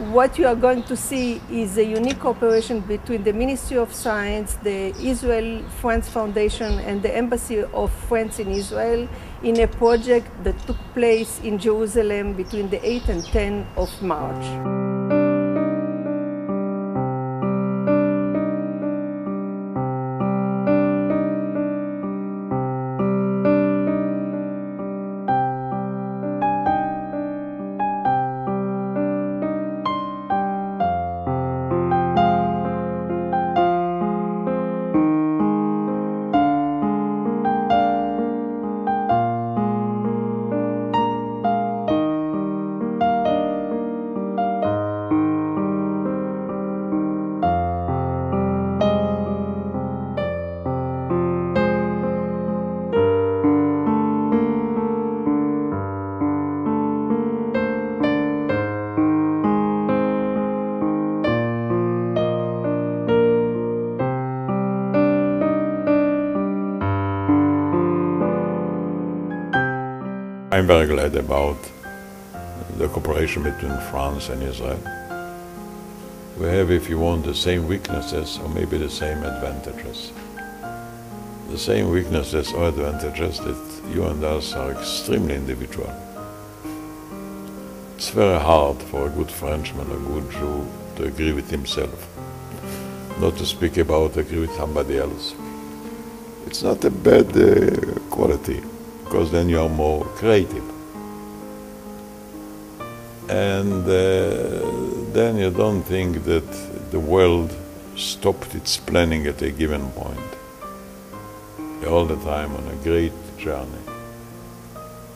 what you are going to see is a unique cooperation between the Ministry of Science, the Israel-France Foundation, and the Embassy of France in Israel in a project that took place in Jerusalem between the 8th and 10th of March. I'm very glad about the cooperation between France and Israel. We have, if you want, the same weaknesses or maybe the same advantages. The same weaknesses or advantages that you and us are extremely individual. It's very hard for a good Frenchman, a good Jew, to agree with himself, not to speak about agree with somebody else. It's not a bad quality, because then you are more creative. And then you don't think that the world stopped its planning at a given point. You're all the time on a great journey,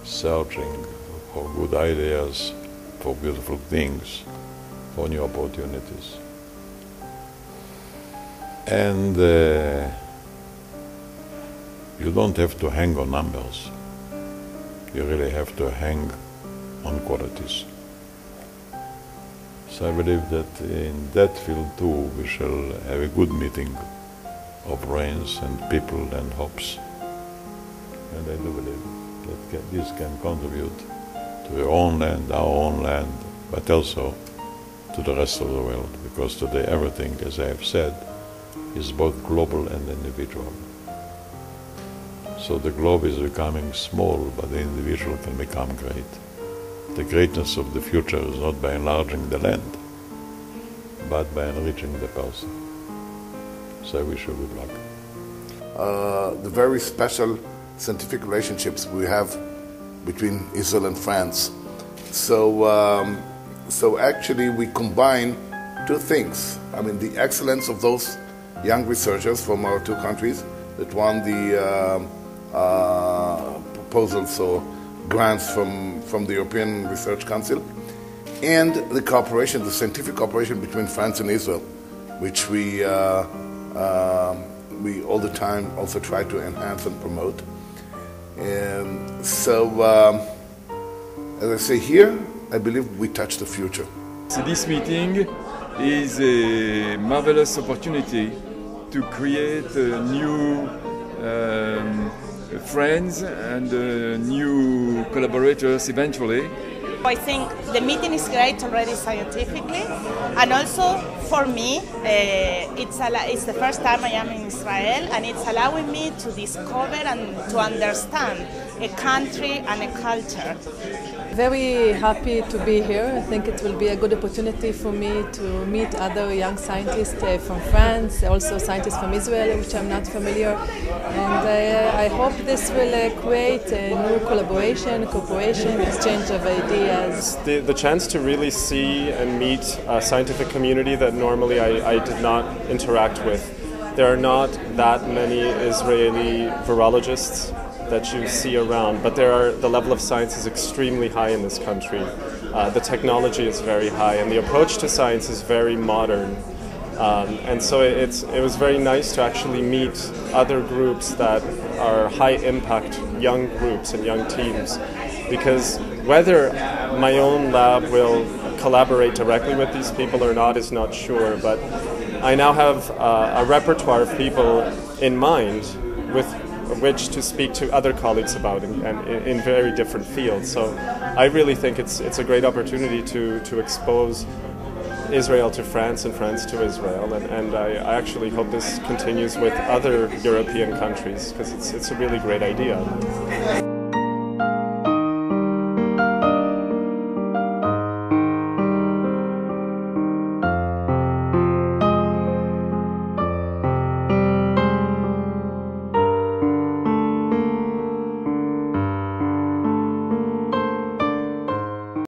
searching for good ideas, for beautiful things, for new opportunities. And you don't have to hang on numbers. You really have to hang on qualities. So I believe that in that field too we shall have a good meeting of brains and people and hopes. And I do believe that this can contribute to your own land, our own land, but also to the rest of the world, because today everything, as I have said, is both global and individual. So the globe is becoming small, but the individual can become great. The greatness of the future is not by enlarging the land, but by enriching the person. So I wish you good luck. The very special scientific relationships we have between Israel and France. So actually we combine two things. I mean, the excellence of those young researchers from our two countries that won the proposals or grants from the European Research Council, and the cooperation, the scientific cooperation between France and Israel, which we all the time also try to enhance and promote. And so, as I say here, I believe we touch the future. So this meeting is a marvelous opportunity to create new friends and new collaborators eventually. I think the meeting is great already scientifically, and also for me it's the first time I am in Israel, and it's allowing me to discover and to understand a country and a culture. Very happy to be here. I think it will be a good opportunity for me to meet other young scientists from France, also scientists from Israel, which I'm not familiar. And I hope this will create a new collaboration, cooperation, exchange of ideas. The chance to really see and meet a scientific community that normally I did not interact with. There are not that many Israeli virologists that you see around, but the level of science is extremely high in this country. The technology is very high, and the approach to science is very modern. And so it was very nice to actually meet other groups that are high-impact young groups and young teams, because whether my own lab will collaborate directly with these people or not is not sure, but I now have a repertoire of people in mind with which to speak to other colleagues about in very different fields. So I really think it's a great opportunity to expose Israel to France and France to Israel, and I actually hope this continues with other European countries because it's a really great idea.